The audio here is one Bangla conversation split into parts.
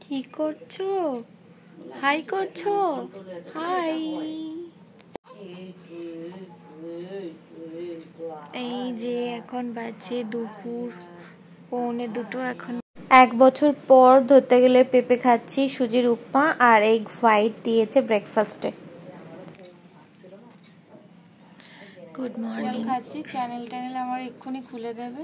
কি করছো? হাই করছো? হাই। এই যে এখন বাজে দুপুর 1:45 এখন। 1 বছর পর ধরতে গেলে পেঁপে খাচ্ছি, সুজির উপমা আর এগ হোয়াইট দিয়েছে ব্রেকফাস্টে। Good morning. খাচ্ছি, চ্যানেল আমার এক্ষুনি খুলে দেবে,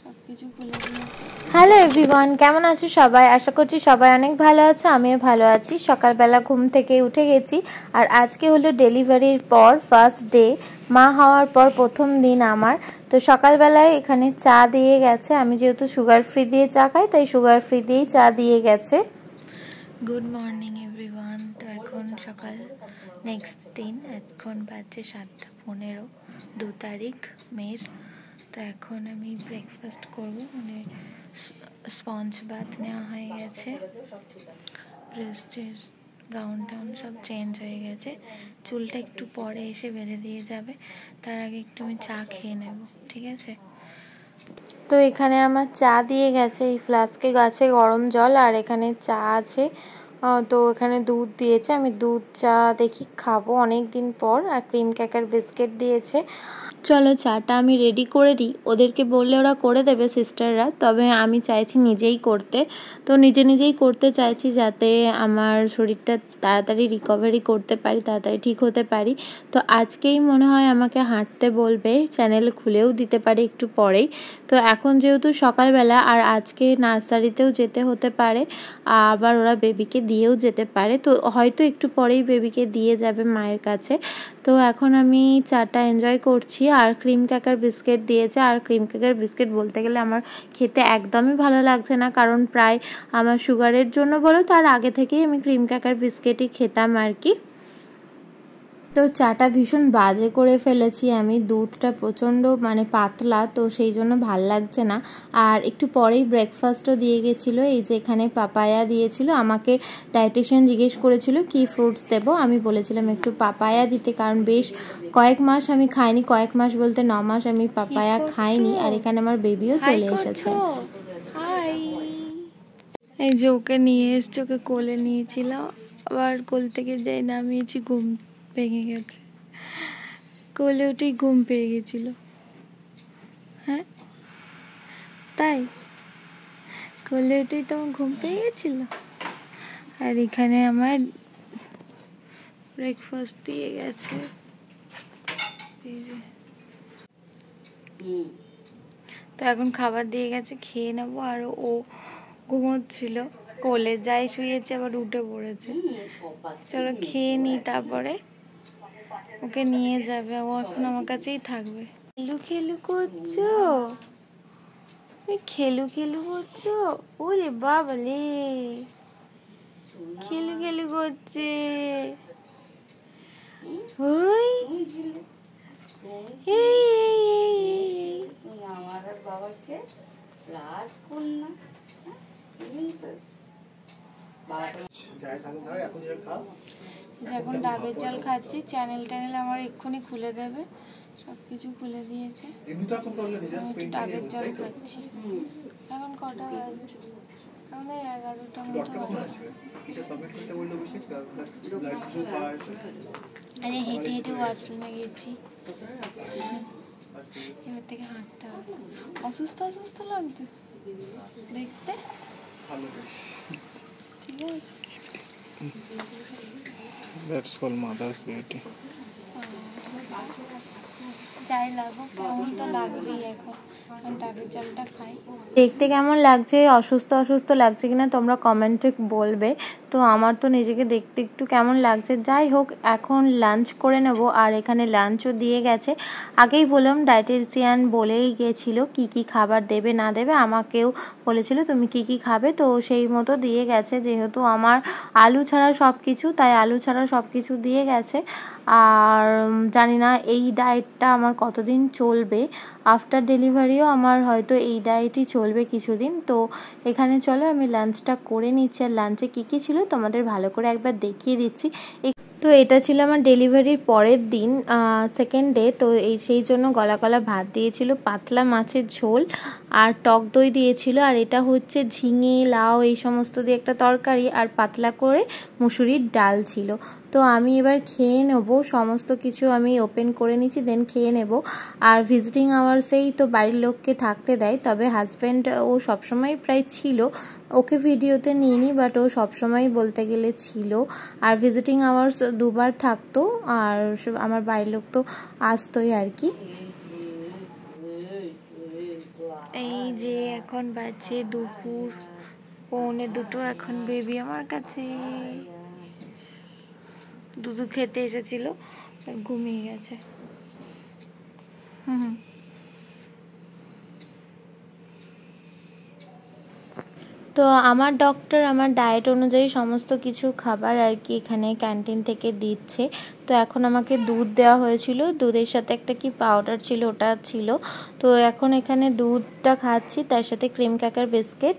সবকিছু খুলে দিয়েছে। হ্যালো এভরিওয়ান, কেমন আছো সবাই? আশা করছি সবাই অনেক ভালো আছে, আমিও ভালো আছি। সকালবেলা ঘুম থেকে উঠে গেছি আর আজকে হলো ডেলিভারির পর ফার্স্ট ডে, মা হওয়ার পর প্রথম দিন আমার। তো সকালবেলায় এখানে চা দিয়ে গেছে, আমি যেহেতু সুগার ফ্রি দিয়ে চা খাই তাই সুগার ফ্রি দিয়েই চা দিয়ে গেছে। Good morning everyone. তো এখন সকাল নেক্সট দিন, এখন বাজে 7:15, 2 তারিখ মের। তো এখন আমি ব্রেকফাস্ট করব, মানে স্পঞ্জ বাথ নেওয়া হয়ে গেছে, ড্রেস গাউন টাউন সব চেঞ্জ হয়ে গেছে, চুলটা একটু পরে এসে বেঁধে দিয়ে যাবে, তার আগে একটু আমি চা খেয়ে নেব, ঠিক আছে? তো এখানে আমার চা দিয়ে গেছে, এই ফ্লাস্কে গাছে গরম জল আর এখানে চা আছে। তো এখানে দুধ দিয়েছে, আমি দুধ চা দেখি খাবো অনেক দিন পর, আর ক্রিম ক্র্যাকার বিস্কিট দিয়েছে। চলো চাটা আমি রেডি করে দিই, ওদেরকে বললে ওরা করে দেবে সিস্টাররা, তবে আমি চাইছি নিজেই করতে। তো নিজেই করতে চাইছি যাতে আমার শরীরটা তাড়াতাড়ি রিকভারি করতে পারি, তাড়াতাড়ি ঠিক হতে পারি। তো আজকেই মনে হয় আমাকে হাঁটতে বলবে, চ্যানেল খুলেও দিতে পারে একটু পরেই। তো এখন যেহেতু সকালবেলা আর আজকে নার্সারিতেও যেতে হতে পারে, আবার ওরা বেবিকে দিয়েও যেতে পারে, তো হয়তো একটু পরেই বেবিকে দিয়ে যাবে মায়ের কাছে। তো এখন আমি চাটা এনজয় করছি, আর ক্রিম ক্র্যাকার বিস্কিট দিয়েছে, আর ক্রিম ক্র্যাকার বিস্কিট বলতে গেলে আমার খেতে একদমই ভালো লাগছে না, কারণ প্রায় আমার সুগারের জন্য বলো, তার আগে থেকেই আমি ক্রিম ক্র্যাকার বিস্কিটই খেতাম আর কি। তো চাটা ভীষণ বাজে করে ফেলেছি আমি, দুধটা প্রচণ্ড মানে পাতলা, তো সেই জন্য ভাল লাগছে না। আর একটু পরেই ব্রেকফাস্টও দিয়ে গেছিলো, এই যে এখানে পাপায়া দিয়েছিল, আমাকে ডায়েটিশিয়ান জিজ্ঞেস করেছিল কি ফ্রুটস দেবো, আমি বলেছিলাম একটু পাপায়া দিতে, কারণ বেশ কয়েক মাস আমি খাইনি, কয়েক মাস বলতে 9 মাস আমি পাপায়া খাইনি, আর এখানে আমার বেবিও চলে এসেছে। এই যে ওকে নিয়ে এসছে, ওকে কোলে নিয়েছিলাম, আবার কোল থেকে যাই নামিয়েছি, ঘুম ভেঙে গেছে, কোলে উঠেই ঘুম পেয়ে গেছিল। হ্যাঁ তাই, কোলে উঠেই তোমার ঘুম পেয়ে গেছিল। আর এখানে আমার ব্রেকফাস্ট দিয়ে গেছে, এই যে। তো এখন খাবার দিয়ে গেছে, খেয়ে নেবো। আর ও ঘুমোচ্ছিল, কোলে যাই শুয়েছে আবার উঠে পড়েছে। চলো খেয়ে নিই, তারপরে ওকে নিয়ে যাবে, ও এখন আমার কাছেই থাকবে। খেলু করছো, খেলু করছো, ওরে বাবালে, খেলু করছে। ওই আমার বাবাকে রাজকন্যা এখন ডাবের জল খাচ্ছি, চ্যানেল আমার এক্ষুনি খুলে দেবে, সবকিছু খুলে দিয়েছে। আমি ডাবের জল খাচ্ছি। এখন কটা বাজে? এখন 11টার মতো বাজে। আরে হেঁটে ওয়াশরুমে গেছি, এবার থেকে হাঁটতে হবে। অসুস্থ লাগছে দেখতে, ঠিক আছে? That's called mother's beauty. যাই লাগুক, কেমন তো লাগবেই, এখন ডাবের জলটা খাই। দেখতে কেমন লাগছে, অসুস্থ লাগছে কিনা তোমরা কমেন্টে বলবে। তো আমার তো নিজেকে দেখতে একটু কেমন লাগছে। যাই হোক, এখন লাঞ্চ করে নেব, আর এখানে লাঞ্চও দিয়ে গেছে। আগেই বললাম ডায়েটিশিয়ান বলেই গেছিল কি খাবার দেবে না দেবে, আমাকেও বলেছিল তুমি কি খাবে, তো সেই মতো দিয়ে গেছে। যেহেতু আমার আলু ছাড়া সব কিছু, তাই আলু ছাড়া সব কিছু দিয়ে গেছে। আর জানি না এই ডায়েটটা আমার কতদিন চলবে, আফটার ডেলিভারিও আমার হয়তো এই ডায়েটই চলবে কিছুদিন। তো এখানে চলো আমি লাঞ্চটা করে নিচ্ছি, আর লাঞ্চে কী ছিল তোমাদের ভালো করে একবার দেখিয়ে দিচ্ছি। তো এটা ছিল আমার ডেলিভারির পরের দিন, সেকেন্ড ডে। তো সেই জন্য গলা গলা ভাত দিয়েছিল, পাতলা মাছের ঝোল আর টক দই দিয়েছিল, আর এটা হচ্ছে ঝিঙে লাউ এই সমস্ত দিয়ে একটা তরকারি, আর পাতলা করে মুসুরির ডাল ছিল। তো আমি এবার খেয়ে নেব, সমস্ত কিছু আমি ওপেন করে নিচ্ছি, দেন খেয়ে নেব। আর ভিজিটিং আওয়ার্সেই তো বাড়ির লোককে থাকতে দেয়, তবে হাজব্যান্ড ও সবসময় প্রায় ছিল, ওকে ভিডিওতে নিইনি, বাট ও সবসময় বলতে গেলে ছিল। আর ভিজিটিং আওয়ার্স দুবার থাকতো, আর আমার বাড়ির লোক তো আসতোই আর কি। এই যে এখন বাজে দুপুর 1:45, এখন বেবি আমার কাছে দুধ খেতে এসেছিল, ঘুমিয়ে গেছে। তো আমার ডক্টর আমার ডায়েট অনুযায়ী সমস্ত কিছু খাবার আর কি এখানে ক্যান্টিন থেকে দিচ্ছে। তো এখন আমাকে দুধ দেওয়া হয়েছিল, দুধের সাথে একটা কি পাউডার ছিল, ওটা ছিল। তো এখন এখানে দুধটা খাচ্ছি, তার সাথে ক্রিম ক্র্যাকার বিস্কিট,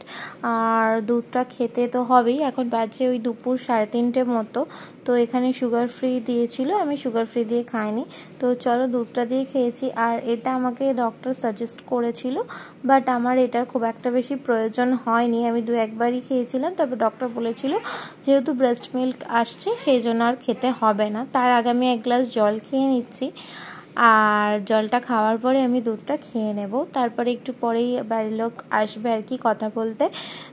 আর দুধটা খেতে তো হবেই। এখন বাজে ওই দুপুর 3:30 মতো। তো এখানে সুগার ফ্রি দিয়েছিল, আমি সুগার ফ্রি দিয়ে খাইনি, তো চলো দুধটা দিয়ে খেয়েছি। আর এটা আমাকে ডক্টর সাজেস্ট করেছিল, বাট আমার এটার খুব একটা বেশি প্রয়োজন হয়নি, আমি 2-1বারই খেয়েছিলাম। তবে ডক্টর বলেছিল যেহেতু ব্রেস্ট মিল্ক আসছে সেই জন্য আর খেতে হবে না। তার আগে আমি 1 গ্লাস জল খেয়ে নিচ্ছি, আর জলটা খাওয়ার পরে আমি দুধটা খেয়ে নেব। তারপরে একটু পরেই বাড়ির লোক আসবে আর কি কথা বলতে,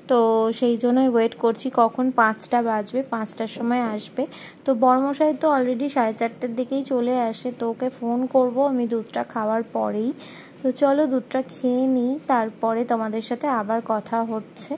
তো সেই জন্যই ওয়েট করছি কখন 5টা বাজবে, 5টার সময় আসবে। তো বড়মশাই তো অলরেডি 4:30-র দিকেই চলে আসে, তো ওকে ফোন করব আমি দুধটা খাওয়ার পরেই। তো চলো দুধটা খেয়ে নিই, তারপরে তোমাদের সাথে আবার কথা হচ্ছে।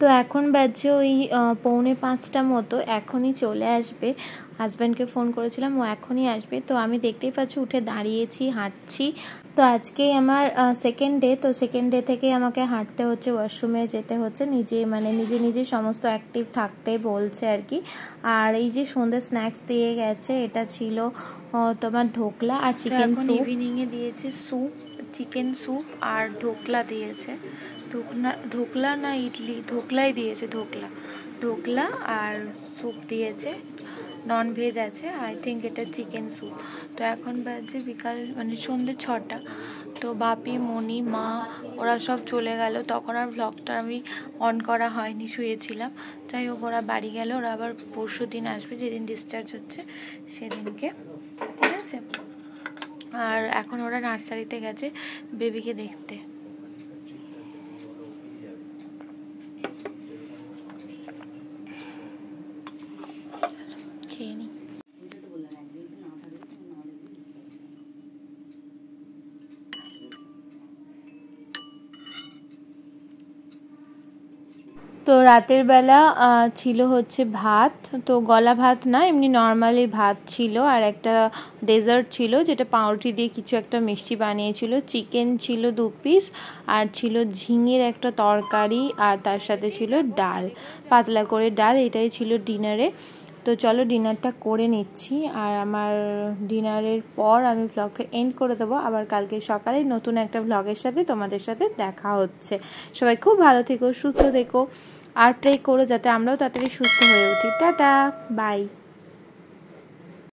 তো এখন বাজছে ওই 4:45 মতো, এখনই চলে আসবে। হাজব্যান্ডকে ফোন করেছিলাম, ও এখনই আসবে। তো আমি দেখতেই পাচ্ছি উঠে দাঁড়িয়েছি, হাঁটছি। তো আজকেই আমার সেকেন্ড ডে, তো সেকেন্ড ডে থেকে আমাকে হাঁটতে হচ্ছে, ওয়াশরুমে যেতে হচ্ছে, নিজে সমস্ত অ্যাক্টিভ থাকতে বলছে আর কি। আর এই যে সন্ধ্যে স্ন্যাক্স দিয়ে গেছে, এটা ছিল তোমার ধোকলা আর চিকেন স্যুপ। ইভিনিংয়ে দিয়েছে স্যুপ, চিকেন স্যুপ আর ধোকলা দিয়েছে। ধোকলা না ইডলি, ধোকলাই দিয়েছে, ধোকলা আর স্যুপ দিয়েছে, নন ভেজ আছে, আই থিঙ্ক এটা চিকেন স্যুপ। তো এখন বাজে বিকাল সন্ধ্যে 6টা। তো বাপি, মনি, মা ওরা সব চলে গেল, তখন আর ভ্লগটা আমি অন করা হয়নি, শুয়েছিলাম। যাই হোক ওরা বাড়ি গেল, ওরা আবার পরশু দিন আসবে, যেদিন ডিসচার্জ হচ্ছে সেদিনকে, ঠিক আছে। আর এখন ওরা নার্সারিতে গেছে বেবিকে দেখতে। খেয়ে নি। তো রাতের বেলা ছিল হচ্ছে ভাত, তো গলা ভাত না, এমনি নর্মালি ভাত ছিল, আর একটা ডেজার্ট ছিল যেটা পাউরুটি দিয়ে কিছু একটা মিষ্টি বানিয়েছিল, চিকেন ছিল 2 পিস, আর ছিল ঝিঙের একটা তরকারি, আর তার সাথে ছিল ডাল, পাতলা করে ডাল। এটাই ছিল ডিনারে। তো চলো ডিনারটা করে নিচ্ছি, আর আমার ডিনারের পর আমি ব্লগটা এন্ড করে দেবো। আবার কালকে সকালে নতুন একটা ব্লগের সাথে তোমাদের সাথে দেখা হচ্ছে। সবাই খুব ভালো থেকো, সুস্থ থেকো, আর প্রে করো যাতে আমরাও তাড়াতাড়ি সুস্থ হয়ে উঠি। Tata, by.